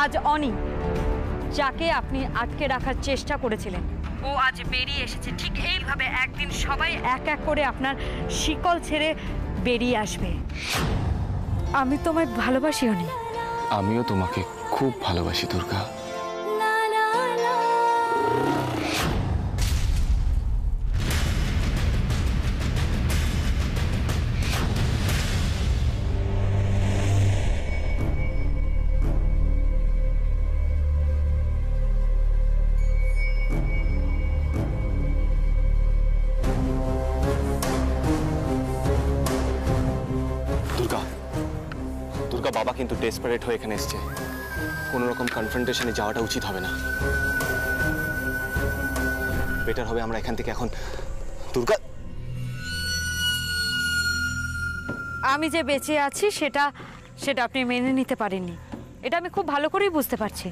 আজ অনি, যাকে আপনি আটকে রাখার চেষ্টা করেছিলেন, ও আজ বেরিয়ে এসেছে। ঠিক এইভাবে একদিন সবাই এক এক করে আপনার শিকল ছেড়ে বেরিয়ে আসবে। আমি তোমায় ভালোবাসি অনি। আমিও তোমাকে খুব ভালোবাসি দুর্গা। বাবা কিন্তু ডেসপারেট হয়ে এখানে এসেছে। কোনো রকম কনফ্রন্টেশনে যাওয়াটা উচিত হবে না। বেটার হবে আমরা এখান থেকে এখন। দুর্গা, আমি যে বেঁচে আছি সেটা আপনি মেনে নিতে পারেননি, এটা আমি খুব ভালো করেই বুঝতে পারছি।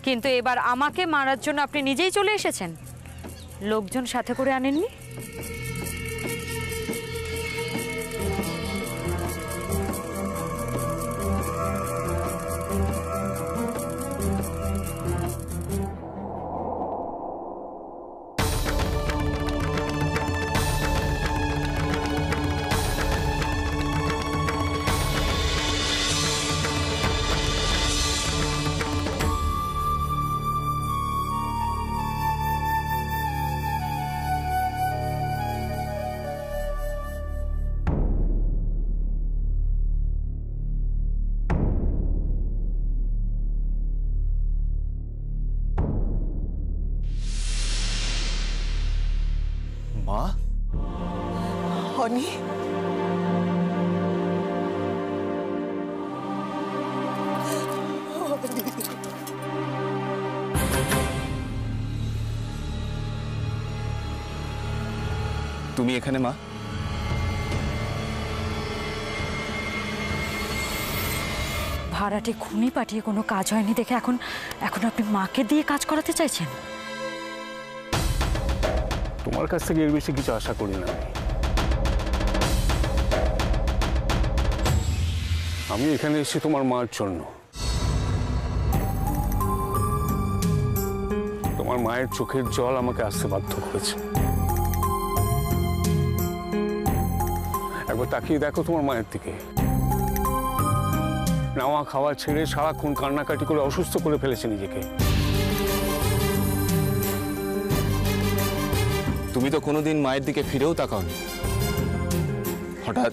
কিন্তু এবার আমাকে মারার জন্য আপনি নিজেই চলে এসেছেন, লোকজন সাথে করে আনেননি। মা, অনি, তুমি এখানে মা? ভাড়াটে খুনি পাঠিয়ে কোনো কাজ হয়নি দেখে এখন আপনি মাকে দিয়ে কাজ করাতে চাইছেন? তোমার কাছ থেকে এর বেশি কিছু আশা করি না। আমি এখানে এসেছি তোমার মার জন্য। তোমার মায়ের চোখের জল আমাকে আসতে বাধ্য করেছে। একবার তাকিয়ে দেখো তোমার মায়ের দিকে। নাওয়া খাওয়া ছেড়ে সারাক্ষণ কান্নাকাটি করে অসুস্থ করে ফেলেছে নিজেকে। তুমি তো কোনোদিন মায়ের দিকে ফিরেও তাকাওনি, হঠাৎ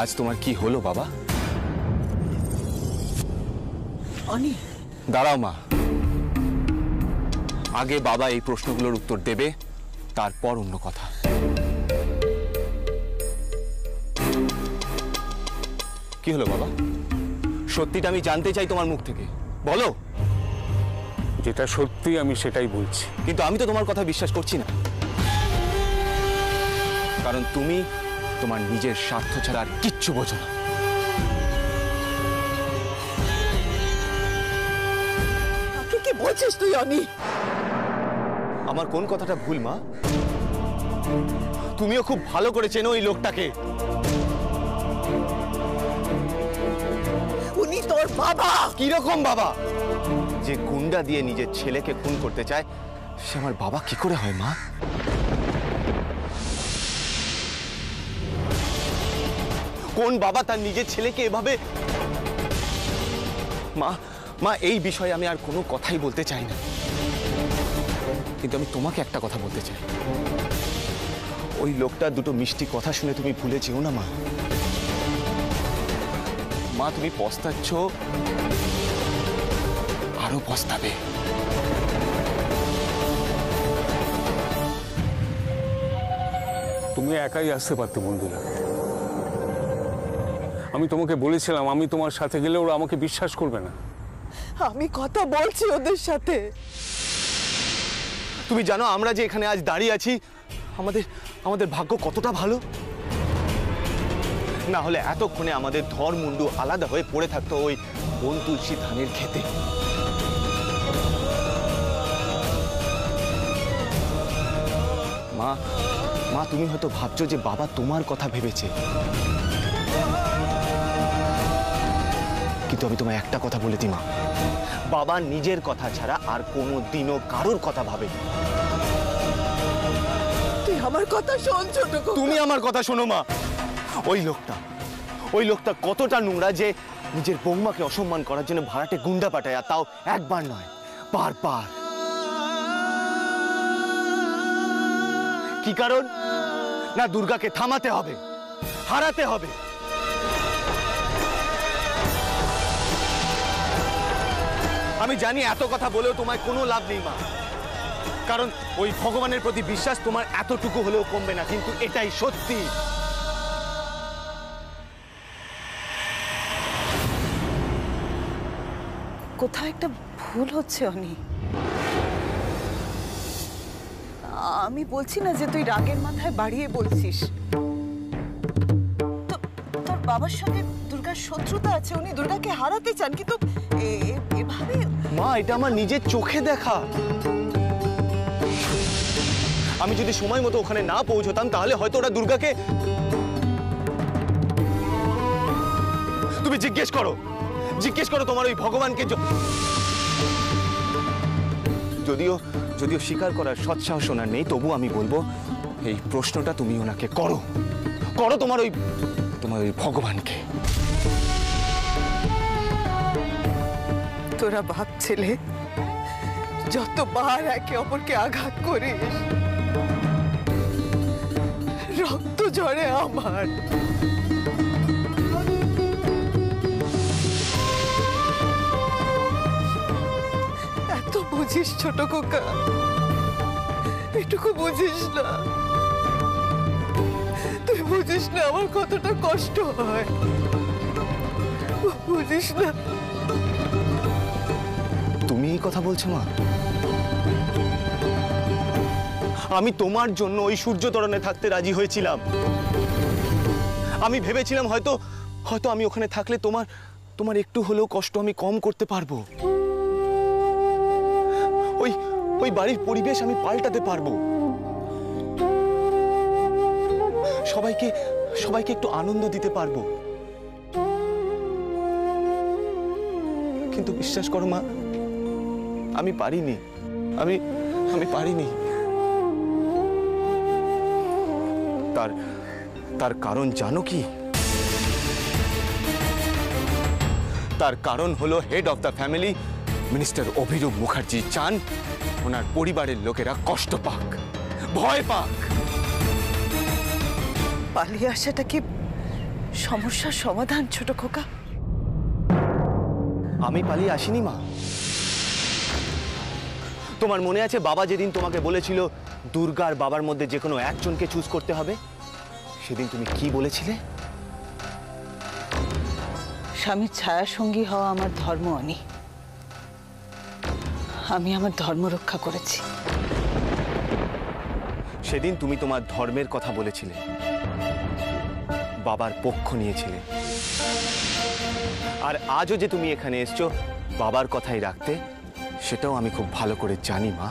আজ তোমার কি হলো বাবা? অনি, দাঁড়াও মা, আগে বাবা এই প্রশ্নগুলোর উত্তর দেবে, তারপর অন্য কথা। কি হলো বাবা? সত্যিটা আমি জানতে চাই তোমার মুখ থেকে, বলো। যেটা সত্যি আমি সেটাই বলছি। কিন্তু আমি তো তোমার কথা বিশ্বাস করছি না, কারণ তুমি তোমার নিজের স্বার্থ ছাড়া আর কিচ্ছু বোঝো না। কি বলছিস তুই অনি? আমার কোন কথাটা ভুল মা? তুমিও খুব ভালো করে চেনো ওই লোকটাকে। উনি তোর বাবা। কিরকম বাবা? যে গুন্ডা দিয়ে নিজের ছেলেকে খুন করতে চায় সে আমার বাবা কি করে হয় মা? কোন বাবা তার নিজের ছেলেকে এভাবে? মা মা, এই বিষয়ে আমি আর কোনো কথাই বলতে চাই না, কিন্তু আমি তোমাকে একটা কথা বলতে চাই। ওই লোকটা দুটো মিষ্টি কথা শুনে তুমি ভুলে যেও না মা। মা, তুমি পস্তাচ্ছ, আরো পস্তাবে। তুমি একাই আসতে পারতে বন্ধুরা। আমি তোমাকে বলেছিলাম আমি তোমার সাথে গেলে ওরা আমাকে বিশ্বাস করবে না। আমি কথা বলছি ওদের সাথে। তুমি জানো আমরা যে এখানে আজ দাঁড়িয়ে আছি, আমাদের ভাগ্য কতটা ভালো? না হলে এতক্ষণে আমাদের ধর মুন্ডু আলাদা হয়ে পড়ে থাকতো ওই বন তুলসী ধানের খেতে। মা মা, তুমি হয়তো ভাবছো যে বাবা তোমার কথা ভেবেছে, কিন্তু আমি তোমায় একটা কথা বলে দিই মা, বাবা নিজের কথা ছাড়া আর কোনো দিনও কারোর কথা ভাবে। তুই আমার কথা শোন ছোট খোকা। তুমি আমার কথা শোনো মা। ওই লোকটা কতটা নোংরা যে নিজের বৌমাকে অসম্মান করার জন্য ভাড়াটে গুন্ডা পাঠায়, আর তাও একবার নয়, বারবার। কি কারণ? না দুর্গাকে থামাতে হবে, হারাতে হবে। আমি জানি এত কথা বলেও তোমায় কোনো লাভ নেই মা, কারণ ওই ভগবানের প্রতি বিশ্বাস তোমার এতটুকু হলেও কমবে না, কিন্তু এটাই সত্যি। কোথাও একটা ভুল হচ্ছে অনি। আমি বলছি না যে তুই রাগের মাথায় বাড়িয়ে বলছিস। তোর বাবার সঙ্গে দুর্গার শত্রুতা আছে, উনি দুর্গাকে হারাতে চান, কিন্তু এভাবে। মা এটা আমার নিজের চোখে দেখা। আমি যদি সময় মতো ওখানে না পৌঁছতাম তাহলে হয়তো ওরা দুর্গাকে। তুমি জিজ্ঞেস করো তোমার ওই ভগবানকে। যদিও স্বীকার করার সৎসাহস ওনার নেই, তবু আমি বলবো এই প্রশ্নটা তুমি ওনাকে করো তোমার ওই ভগবানকে। তোরা বাপ ছেলে যতবার একে অপরকে আঘাত করিস, রক্ত ঝরে আমার। এত বুঝিস ছোট খোকা, এটুকু বুঝিস না? তুই বুঝিস না আমার কতটা কষ্ট হয়? বুঝিস না? তুমি এই কথা বলছো মা? আমি তোমার জন্য ওই সূর্য তরণে থাকতে রাজি হয়েছিলাম। আমি ভেবেছিলাম হয়তো আমি ওখানে থাকলে তোমার একটু হলেও কষ্ট আমি কম করতে পারবো। ওই বাড়ির পরিবেশ আমি পাল্টাতে পারবো। সবাইকে একটু আনন্দ দিতে পারবো। কিন্তু বিশ্বাস করো মা, আমি পারিনি। আমি পারিনি। তার কারণ জানো কি? তার কারণ হলো head of the family minister Abhirup Mukherjee চান ওনার পরিবারের লোকেরা কষ্ট পাক, ভয় পাক। পালিয়ে আসাটা কি সমস্যার সমাধান ছোট খোকা? আমি পালিয়ে আসিনি মা। তোমার মনে আছে বাবা যেদিন তোমাকে বলেছিল দুর্গার বাবার মধ্যে যে কোনো একজনকে চুজ করতে হবে, সেদিন তুমি কি বলেছিলে? স্বামীর ছায়া সঙ্গী হওয়া আমার ধর্ম অনি। আমি আমার ধর্ম রক্ষা করেছি। সেদিন তুমি তোমার ধর্মের কথা বলেছিলে, বাবার পক্ষ নিয়েছিলে। আর আজও যে তুমি এখানে এসছো বাবার কথাই রাখতে, সেটাও আমি খুব ভালো করে জানি মা।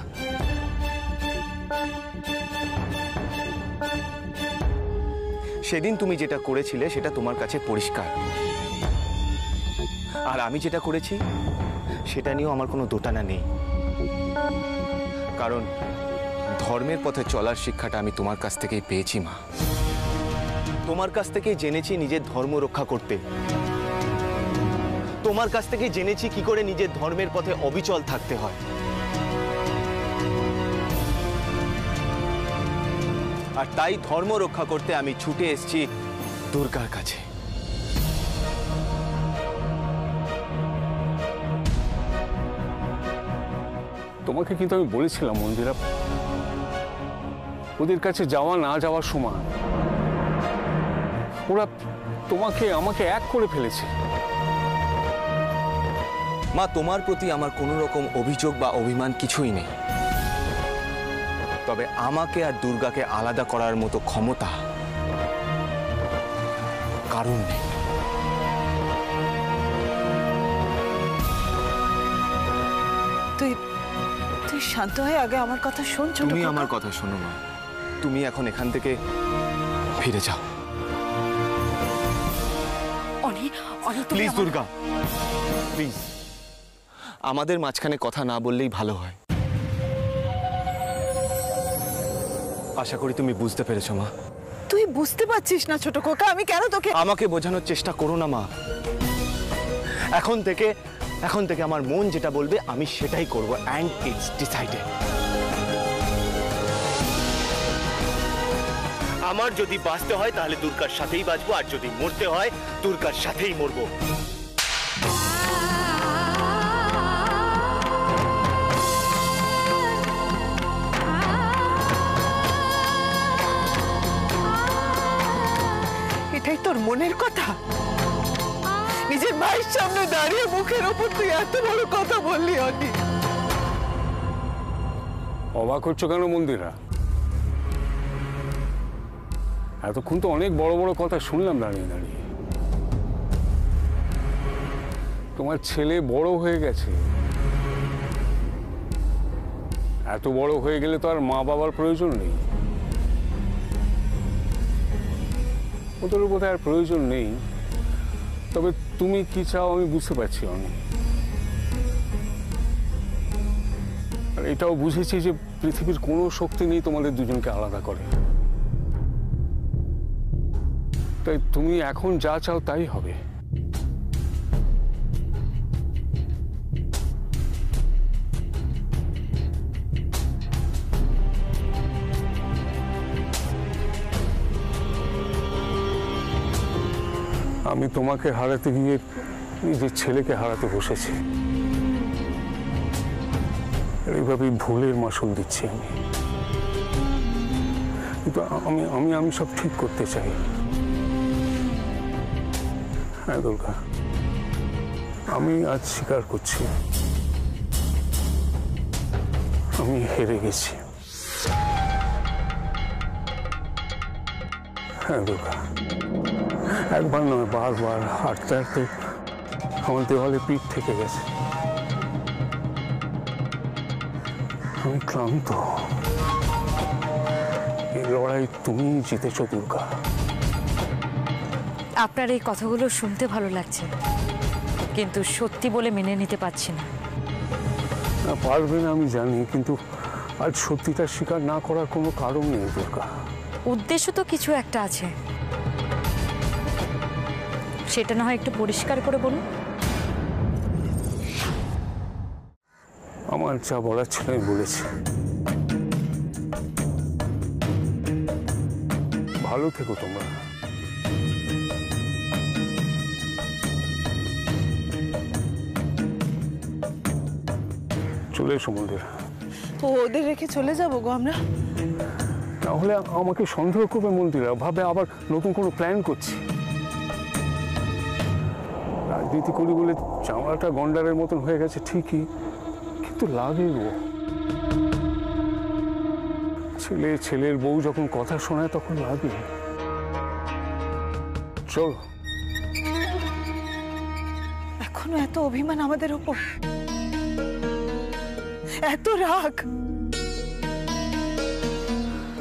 সেদিন তুমি যেটা করেছিলে সেটা তোমার কাছে পরিষ্কার, আর আমি যেটা করেছি সেটা নিয়েও আমার কোনো দোটানা নেই। কারণ ধর্মের পথে চলার শিক্ষাটা আমি তোমার কাছ থেকেই পেয়েছি মা। তোমার কাছ থেকেই জেনেছি নিজের ধর্ম রক্ষা করতে। তোমার কাছ থেকে জেনেছি কি করে নিজের ধর্মের পথে অবিচল থাকতে হয়। আর তাই ধর্ম রক্ষা করতে আমি ছুটে এসেছি দুর্গার কাছে। তোমাকে কিন্তু আমি বলেছিলাম মন্দিরা, ওদের কাছে যাওয়া না যাওয়ার সমান। ওরা তোমাকে আমাকে এক করে ফেলেছে। মা তোমার প্রতি আমার কোনো রকম অভিযোগ বা অভিমান কিছুই নেই, তবে আমাকে আর দুর্গাকে আলাদা করার মতো ক্ষমতা কারণ নেই। তুই শান্ত হয়ে আগে আমার কথা শোন। তুমি আমার কথা শোনো না, তুমি এখন এখান থেকে ফিরে যাও। অনি, অনি তুমি প্লিজ দুর্গা, প্লিজ আমাদের মাঝখানে কথা না বললেই ভালো হয়। আশা করি তুমি বুঝতে পেরেছো মা। তুই বুঝতে পারছিস না ছোট খোকা, আমি কেন তোকে আমাকে বোঝানোর চেষ্টা করো না মা। এখন থেকে আমার মন যেটা বলবে আমি সেটাই করব, অ্যান্ড ইটস ডিসাইডেড। আমার যদি বাঁচতে হয় তাহলে দুর্গার সাথেই বাঁচবো, আর যদি মরতে হয় দুর্গার সাথেই মরবো। এটাই তোর মনের কথা? নিজের মায়ের সামনে দাঁড়িয়ে মুখের ওপর তুই এত বড় কথা বললি অনি? অবাক হচ্ছ কেন মন্দিরা? এতক্ষণ তো অনেক বড় বড় কথা শুনলাম দাঁড়িয়ে দাঁড়িয়ে। তোমার ছেলে বড় হয়ে গেছে, এত বড় হয়ে গেলে তো আর মা বাবার প্রয়োজন নেই, ওদের বোধহয় আর প্রয়োজন নেই। তবে তুমি কি চাও আমি বুঝতে পারছি অনেক, আর এটাও বুঝেছি যে পৃথিবীর কোনো শক্তি নেই তোমাদের দুজনকে আলাদা করে। তাই তুমি এখন যা চাও তাই হবে। আমি তোমাকে হারাতে গিয়ে নিজের ছেলেকে হারাতে বসেছি, এইভাবেই ভুলের মাসুল দিচ্ছি আমি। কিন্তু আমি সব ঠিক করতে চাই। হ্যাঁ দুর্গা, আমি আজ স্বীকার করছি আমি হেরে গেছি। হ্যাঁ দুর্গা, একবার নয় বারবার হাঁটতে হাঁটতে আমার দেওয়ালে পিঠ থেকে গেছে। আমি ক্লান্ত। এই লড়াই তুমি জিতেছো দুর্গা। আপনার এই কথাগুলো শুনতে ভালো লাগছে, কিন্তু সত্যি বলে মেনে নিতে পারছি না। পারবে না আমি জানি, কিন্তু আজ সত্যিটা স্বীকার না করার কোনো কারণ নেই দুর্গা। উদ্দেশ্য তো কিছু একটা আছে, সেটা না হয় একটু পরিষ্কার করে বলুন। আমার যা বলার ছিল আমি বলেছি। ভালো থেকো তোমরা। চলে এসো মন্দির। ওদের রেখে চলে যাবো গো আমরা? তাহলে আমাকে সন্দেহ করবে মন্দিরা, ভাবে আবার নতুন কোনো প্ল্যান করছি। রাজনীতি করি বলে চামড়াটা গন্ডারের মতন হয়ে গেছে ঠিকই, কিন্তু লাগে গো। ছেলের বউ যখন কথা শোনায় তখন লাগে। চল। এখনো এত অভিমান আমাদের ওপর, এত রাগ।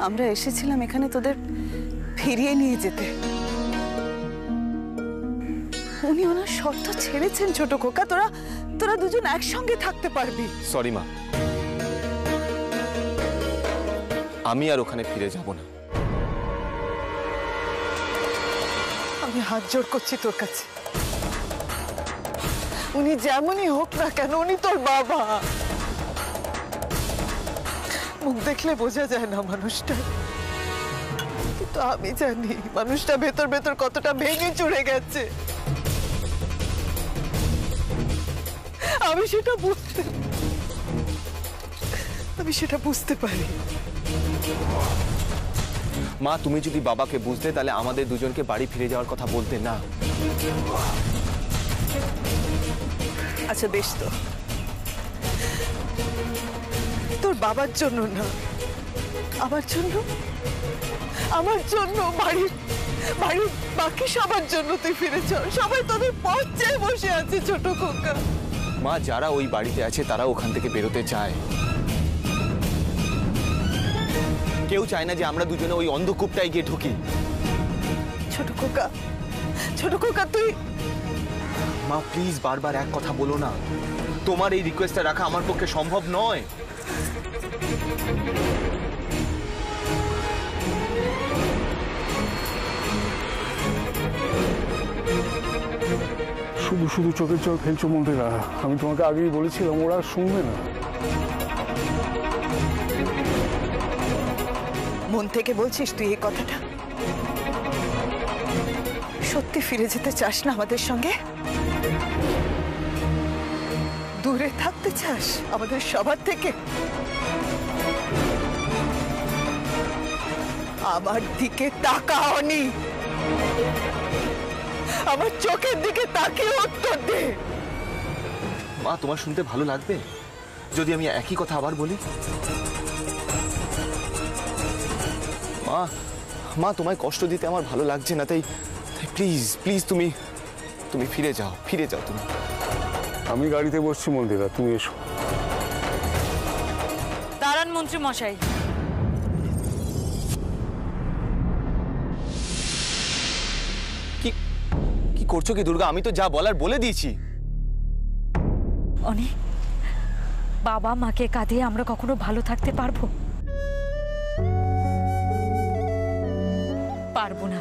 আমরা এসেছিলাম এখানে তোদের ফিরিয়ে নিয়ে যেতে, উনি ওনার শর্ত ছেড়েছেন ছোট খোকা। তোরা দুজন একসঙ্গে থাকতে পারবি। সরি মা, আমি আর ওখানে ফিরে যাব না। আমি হাত জোড় করছি তোর কাছে, উনি যেমনই হোক না কেন উনি তোর বাবা। মুখ দেখলে বোঝা যায় না মানুষটা, কিন্তু আমি জানি মানুষটা ভেতর ভেতর কতটা ভেঙে চুরে গেছে। আমি সেটা বুঝতে পারি। মা, তুমি যদি বাবাকে বুঝতে তাহলে আমাদের দুজনকে বাড়ি ফিরে যাওয়ার কথা বলতে না। আচ্ছা বেশ, তো তোর বাবার জন্য না, আমার জন্য বাড়ির বাকি সবার জন্য তুই ফিরে চল। সবাই তোদের পথ চেয়ে বসে আছে ছোট খোকা। মা, যারা ওই বাড়িতে আছে তারা ওখান থেকে বেরোতে চায়। কেউ চায় না যে আমরা দুজনে ওই অন্ধকূপটায় গিয়ে ঢুকি। ছোট খোকা, ছোট খোকা তুই। মা প্লিজ বারবার এক কথা বলো না, তোমার এই রিকোয়েস্টটা রাখা আমার পক্ষে সম্ভব নয়। শুধু শুধু চোখের জল ফেলছো মন্দিরা। আমি তোমাকে আগেই বলেছিলাম, ওরা শুনবে না। মন থেকে বলছিস তুই এই কথাটা? সত্যি ফিরে যেতে চাস না আমাদের সঙ্গে? দূরে থাকতে চাস আমাদের সবার থেকে? আমার দিকে তাকা অনি, আমার চোখের দিকে তাকিয়ে উত্তর দে। মা তোমার শুনতে ভালো লাগবে যদি আমি একই কথা আবার বলি? মা মা তোমায় কষ্ট দিতে আমার ভালো লাগছে না, তাই প্লিজ প্লিজ তুমি তুমি ফিরে যাও, ফিরে যাও তুমি। আমি গাড়িতে বসছি মন্দিরা, তুমি এসো। দাঁড়ান মন্ত্রী মশাই, কি কি করছো কি দুর্গা? আমি তো যা বলার বলে দিয়েছি। অনি, বাবা মাকে কাঁদিয়ে আমরা কখনো ভালো থাকতে পারবো? পারবো না।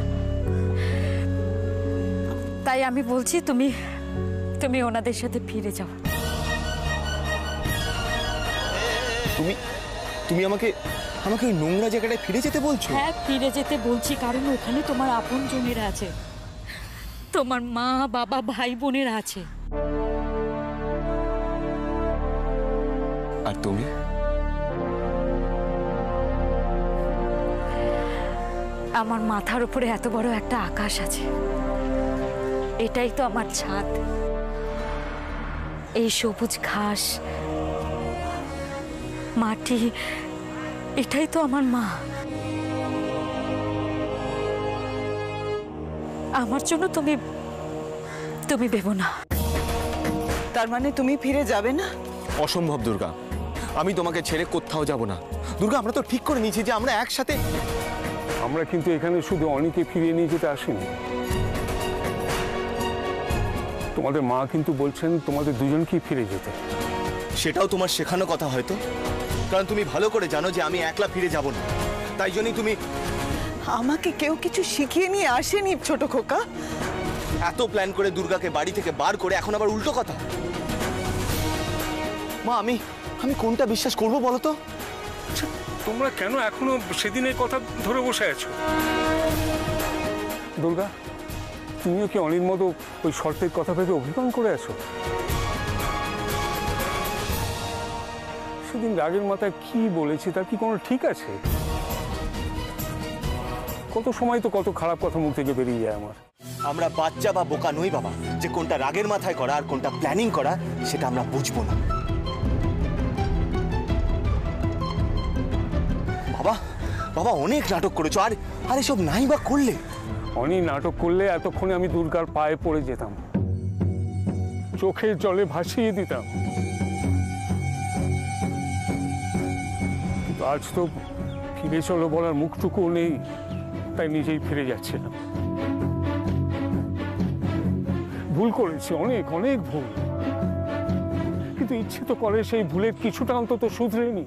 তাই আমি বলছি তুমি তুমি ওনাদের সাথে ফিরে যাও। তুমি তুমি আমাকে আমাকে এই নোংরা জায়গাটায় ফিরে যেতে বলছো? হ্যাঁ, ফিরে যেতে বলছি, কারণ ওখানে তোমার আপন জনেরা আছে, তোমার মা বাবা ভাই বোনেরা আছে। আর তুমি? আমার মাথার উপরে এত বড় একটা আকাশ আছে, এটাই তো আমার ছাদ। এই সবুজ ঘাস, মাটি, এটাই তো আমার মা। আমার জন্য তুমি তুমি ভেবো না। তার মানে তুমি ফিরে যাবে না? অসম্ভব দুর্গা, আমি তোমাকে ছেড়ে কোথাও যাব না। দুর্গা, আমরা তো ঠিক করে নিয়েছি যে আমরা একসাথে। আমরা কিন্তু এখানে শুধু অনিকে ফিরিয়ে নিয়ে যেতে আসিনি। তোমাদের মা কিন্তু বলছেন তোমাদের দুজনকেই ফিরে যেতে। সেটাও তোমার শেখানো কথা হয়তো, কারণ তুমি ভালো করে জানো যে আমি একলা ফিরে যাব না। তাই জন্যই তুমি। আমাকে কেউ কিছু শিখিয়ে নিয়ে আসেনি ছোট খোকা। এত প্ল্যান করে দুর্গাকে বাড়ি থেকে বার করে এখন আবার উল্টো কথা। মা আমি আমি কোনটা বিশ্বাস করব বলো তো? তোমরা কেন এখনো সেদিনের কথা ধরে বসে আছো? দুর্গা, তুমিও কি অনির মতো ওই শর্তের কথা ভেবে অভিমান করে আছো? সেদিন রাগের মাথায় কি বলেছি তার কি কোনো ঠিক আছে? কত সময় তো কত খারাপ কথা মুখ থেকে বেরিয়ে যায় আমার। আমরা বাচ্চা বা বোকা নই বাবা, যে কোনটা রাগের মাথায় করা আর কোনটা প্ল্যানিং করা সেটা আমরা বুঝবো না। বাবা বাবা অনেক নাটক করেছো, আর আর এসব নাই বা করলে? অনি নাটক করলে এতক্ষণে আমি দুর্গার পায়ে পড়ে যেতাম, চোখের জলে ভাসিয়ে দিতাম। কিন্তু আজ তো ফিরে চলো বলার মুখটুকুও নেই, তাই নিজেই ফিরে যাচ্ছিলাম। ভুল করেছি, অনেক অনেক ভুল, কিন্তু ইচ্ছে তো করে সেই ভুলের কিছুটা অন্তত শুধরেনি।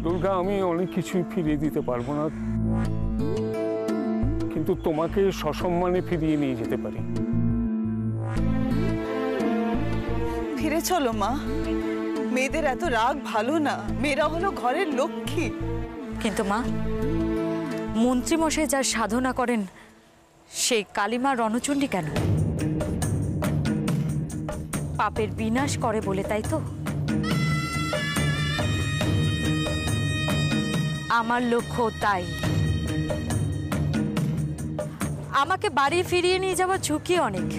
দুর্গা, আমি অনেক কিছুই ফিরিয়ে দিতে পারবো না, কিন্তু তোমাকে সসম্মানে ফিরিয়ে নিয়ে যেতে পারি। ফিরে চলো মা, মেয়েদের এত রাগ ভালো না, মেয়েরা হলো ঘরের লক্ষ্মী। কিন্তু মা, মন্ত্রী মশাই যার সাধনা করেন সেই কালীমা রণচণ্ডী কেন? পাপের বিনাশ করে বলে, তাই তো? আমার লক্ষ্য তাই। আমাকে বাড়ি ফিরিয়ে নিয়ে যাওয়ার ঝুঁকি অনেক।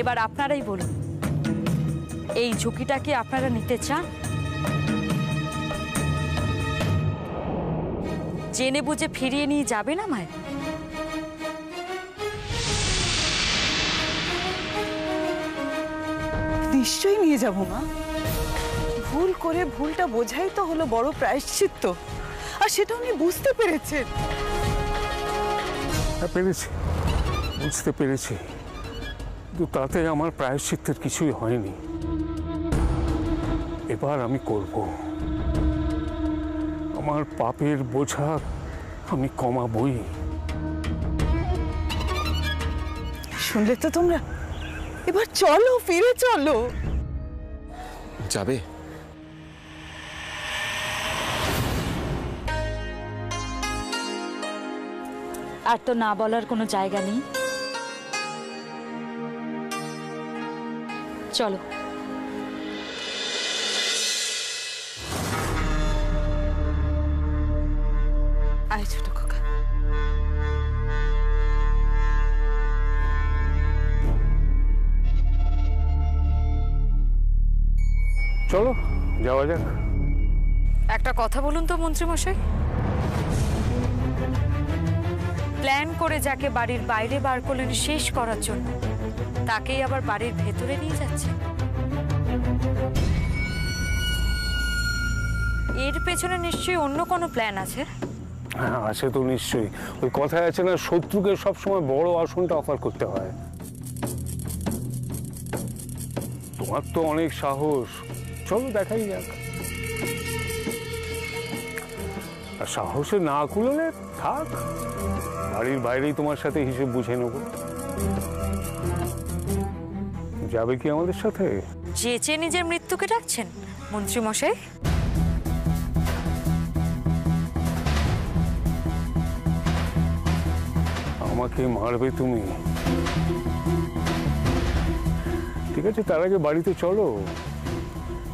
এবার আপনারাই বলুন, এই ঝুঁকিটা কি আপনারা নিতে চান? জেনে বুঝে ফিরিয়ে নিয়ে যাবেন আমায়? নিশ্চয়ই নিয়ে যাব মা। ভুল করে ভুলটা বোঝাই তো হলো বড় প্রায়শ্চিত্ত, আর সেটা উনি বুঝতে পেরেছেন। হ্যাঁ, পেরেছি, বুঝতে পেরেছি, কিন্তু তাতে আমার প্রায়শ্চিত্তের কিছুই হয়নি। এবার আমি করব, আমার পাপের বোঝা আমি কমাবই। শুনলে তো তোমরা, এবার চলো, ফিরে চলো। যাবে? আর তো না বলার কোনো জায়গা নেই। চলো। আয় ছোট খোকা। চলো যাওয়া যাক। একটা কথা বলুন তো মন্ত্রীমশাই, প্ল্যান করে যাকে বাড়ির বাইরে বার করলেন শেষ করার জন্য, তাকেই আবার বাড়ির ভেতরে নিয়ে যাচ্ছে। এর পেছনে নিশ্চয়ই অন্য কোনো প্ল্যান আছে। হ্যাঁ, আছে তো নিশ্চয়ই। ওই কথায় আছে না, শত্রুকে সবসময় বড় আসনটা অফার করতে হয়। তোমার তো অনেক সাহস, চলো দেখাই যাক। আর সাহসে না কুলোলে থাক, বাড়ির বাইরেই তোমার সাথে হিসেব বুঝে নেব। যাবে কি আমাদের সাথে? চেঁচে নিজের মৃত্যুকে ডাকছেন মন্ত্রীমশাই? আমাকে মারবে তুমি? ঠিক আছে, তার আগে বাড়িতে চলো,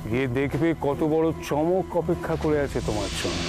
গিয়ে দেখবে কত বড় চমক অপেক্ষা করে আছে তোমার জন্য।